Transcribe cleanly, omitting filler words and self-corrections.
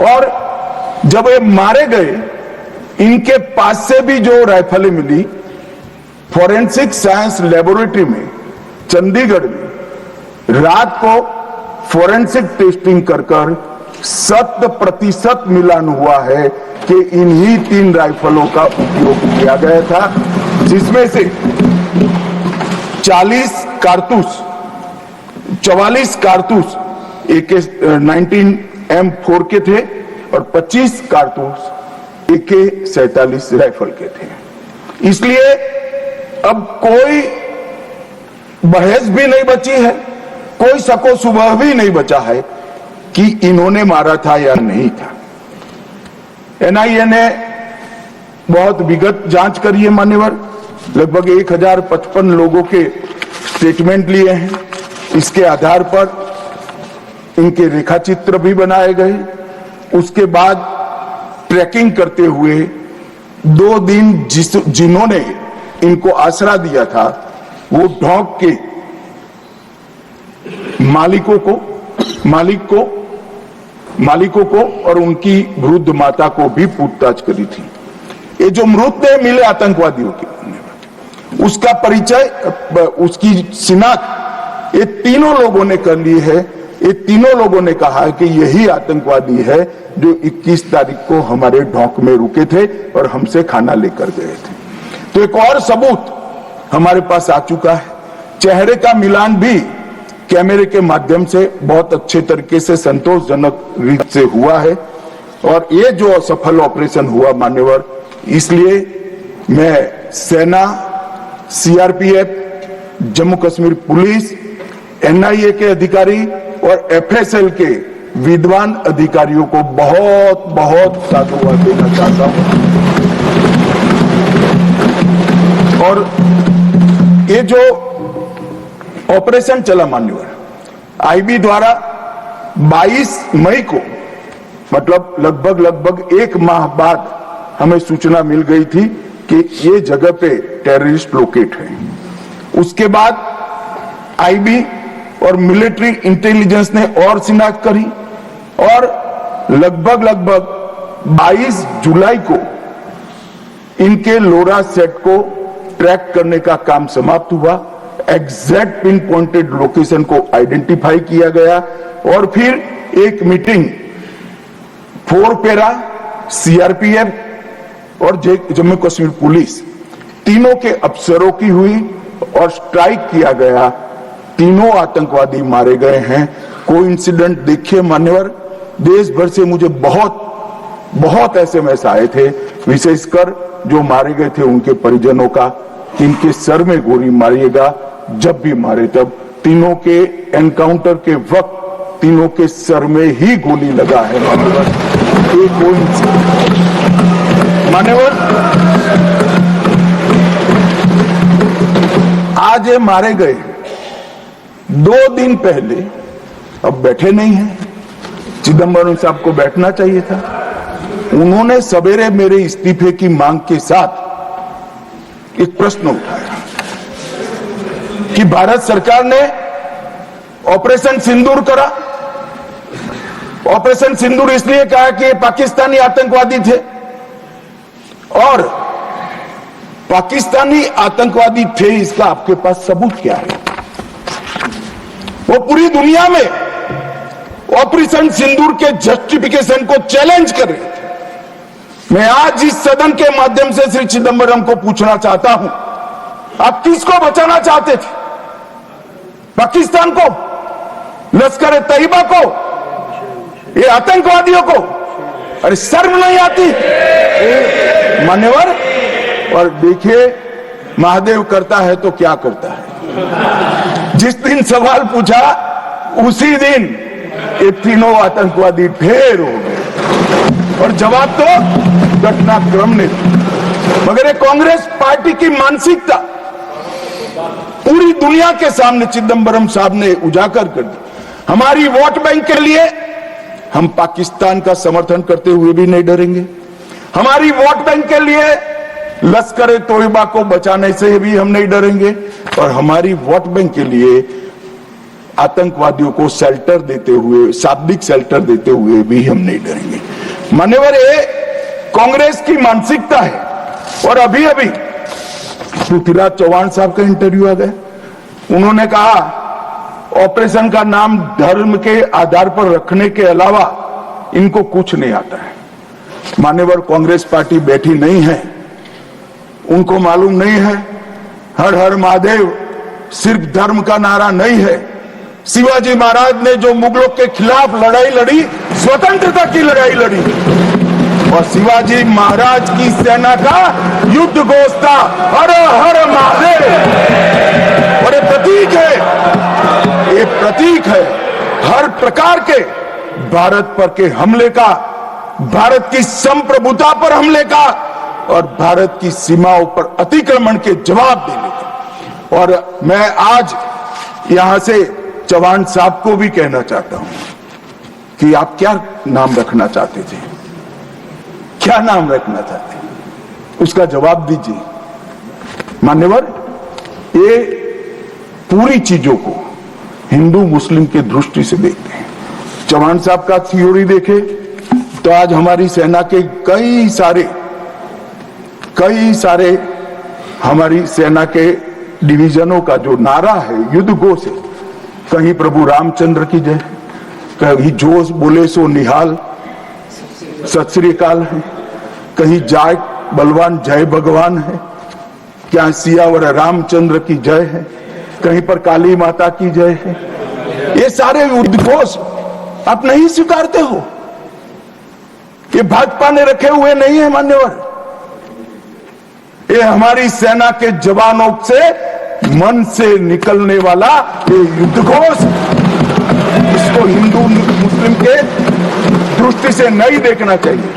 और जब ये मारे गए, इनके पास से भी जो राइफलें मिली, फॉरेंसिक साइंस लेबोरेटरी में चंडीगढ़ में रात को फॉरेंसिक टेस्टिंग कर 100% मिलान हुआ है कि इन्हीं 3 राइफलों का उपयोग किया गया था, जिसमें से 44 कारतूस AK-19 M4 के थे और 25 कारतूस AK-47 राइफल के थे। इसलिए अब कोई बहस भी नहीं बची है, कोई शको शुबह भी नहीं बचा है कि इन्होंने मारा था या नहीं था। NIA ने बहुत विगत जांच करी है मान्यवर, लगभग 1055 लोगों के स्टेटमेंट लिए हैं। इसके आधार पर इनके रेखाचित्र भी बनाए गए। उसके बाद ट्रैकिंग करते हुए 2 दिन जिन्होंने इनको आसरा दिया था, वो ढोंक के मालिकों को और उनकी वृद्ध माता को भी पूछताछ करी थी। ये जो मृतदेह मिले आतंकवादियों के, उसका परिचय, उसकी शिनाख्त ये तीनों लोगों ने कर ली है। ये तीनों लोगों ने कहा कि यही आतंकवादी है जो 21 तारीख को हमारे ढोंक में रुके थे और हमसे खाना लेकर गए थे। तो एक और सबूत हमारे पास आ चुका है। चेहरे का मिलान भी कैमरे के माध्यम से बहुत अच्छे तरीके से संतोषजनक रीत से हुआ है। और ये जो सफल ऑपरेशन हुआ मान्यवर, इसलिए मैं सेना, CRPF, Jammu Kashmir police, NIA के अधिकारी और FSL के विद्वान अधिकारियों को बहुत बहुत साधुवाद देना चाहता हूं। और ये जो ऑपरेशन चला मान्यवर, IB द्वारा 22 मई को, मतलब लगभग 1 माह बाद हमें सूचना मिल गई थी कि ये जगह पे टेररिस्ट लोकेट है। उसके बाद IB और मिलिट्री इंटेलिजेंस ने और शिनाख्त करी और लगभग 22 जुलाई को इनके लोरा सेट को ट्रैक करने का काम समाप्त हुआ। एग्जैक्ट पिन पॉइंटेड लोकेशन को आइडेंटिफाई किया गया और फिर एक मीटिंग 4 पैरा, CRPF और जम्मू कश्मीर पुलिस तीनों के अफसरों की हुई और स्ट्राइक किया गया। तीनों आतंकवादी मारे गए हैं। कोइंसिडेंट देखिए मान्यवर, देश भर से मुझे बहुत SMS आए थे, विशेषकर जो मारे गए थे उनके परिजनों का, इनके सर में गोली मारिएगा, जब भी मारे तब। तीनों के एनकाउंटर के वक्त तीनों के सर में ही गोली लगा है मान्यवर। मान्यवर, आज ये मारे गए 2 दिन पहले, अब बैठे नहीं हैं, चिदंबरम साहब को बैठना चाहिए था। उन्होंने सवेरे मेरे इस्तीफे की मांग के साथ एक प्रश्न उठाया कि भारत सरकार ने ऑपरेशन सिंदूर करा। ऑपरेशन सिंदूर इसलिए कहा कि ये पाकिस्तानी आतंकवादी थे और पाकिस्तानी आतंकवादी थे, इसका आपके पास सबूत क्या है? वो पूरी दुनिया में ऑपरेशन सिंदूर के जस्टिफिकेशन को चैलेंज कर रहे थे। मैं आज इस सदन के माध्यम से श्री चिदंबरम को पूछना चाहता हूं, आप किसको बचाना चाहते थे? पाकिस्तान को, लश्कर ए तैयबा को, ये आतंकवादियों को? अरे शर्म नहीं आती मान्यवर? और देखिए महादेव करता है तो क्या करता है। जिस दिन सवाल पूछा उसी दिन ये तीनों आतंकवादी ढेर हो गए और जवाब तो घटनाक्रम ने। मगर ये कांग्रेस पार्टी की मानसिकता पूरी दुनिया के सामने चिदंबरम साहब ने उजागर कर दी। हमारी वोट बैंक के लिए हम पाकिस्तान का समर्थन करते हुए भी नहीं डरेंगे। हमारी वोट बैंक के लिए लश्कर ए तोयबा को बचाने से भी हम नहीं डरेंगे और हमारी वोट बैंक के लिए आतंकवादियों को शेल्टर देते हुए, शाब्दिक शेल्टर देते हुए भी हम नहीं डरेंगे। मान्यवर, ये कांग्रेस की मानसिकता है। और अभी अभी पृथ्वीराज चौहान साहब का इंटरव्यू आ गया, उन्होंने कहा ऑपरेशन का नाम धर्म के आधार पर रखने के अलावा इनको कुछ नहीं आता है। मान्यवर, कांग्रेस पार्टी बैठी नहीं है, उनको मालूम नहीं है हर हर महादेव सिर्फ धर्म का नारा नहीं है। शिवाजी महाराज ने जो मुगलों के खिलाफ लड़ाई लड़ी, स्वतंत्रता की लड़ाई लड़ी, और शिवाजी महाराज की सेना का युद्ध घोष था हर हर महादेव। और ये प्रतीक है, ये प्रतीक है हर प्रकार के भारत पर के हमले का, भारत की संप्रभुता पर हमले का और भारत की सीमाओं पर अतिक्रमण के जवाब देने का। और मैं आज यहां से चौहान साहब को भी कहना चाहता हूं कि आप क्या नाम रखना चाहते थे, क्या नाम रखना चाहते, उसका जवाब दीजिए। मान्यवर, ये पूरी चीजों को हिंदू मुस्लिम की दृष्टि से देखते हैं। चौहान साहब का थ्योरी देखे तो आज हमारी सेना के कई सारे हमारी सेना के डिवीजनों का जो नारा है, युद्ध घोष है, कहीं प्रभु रामचंद्र की जय, कहीं जोश बोले सो निहाल सत श्री अकाल है, कहीं जाय बलवान जय भगवान है, क्या सियावर रामचंद्र की जय है, कहीं पर काली माता की जय है। ये सारे उद्घोष आप नहीं स्वीकारते हो, ये भाजपा ने रखे हुए नहीं है। मान्यवर, ये हमारी सेना के जवानों से मन से निकलने वाला ये युद्ध घोष, इसको हिंदू मुस्लिम के दृष्टि से नहीं देखना चाहिए।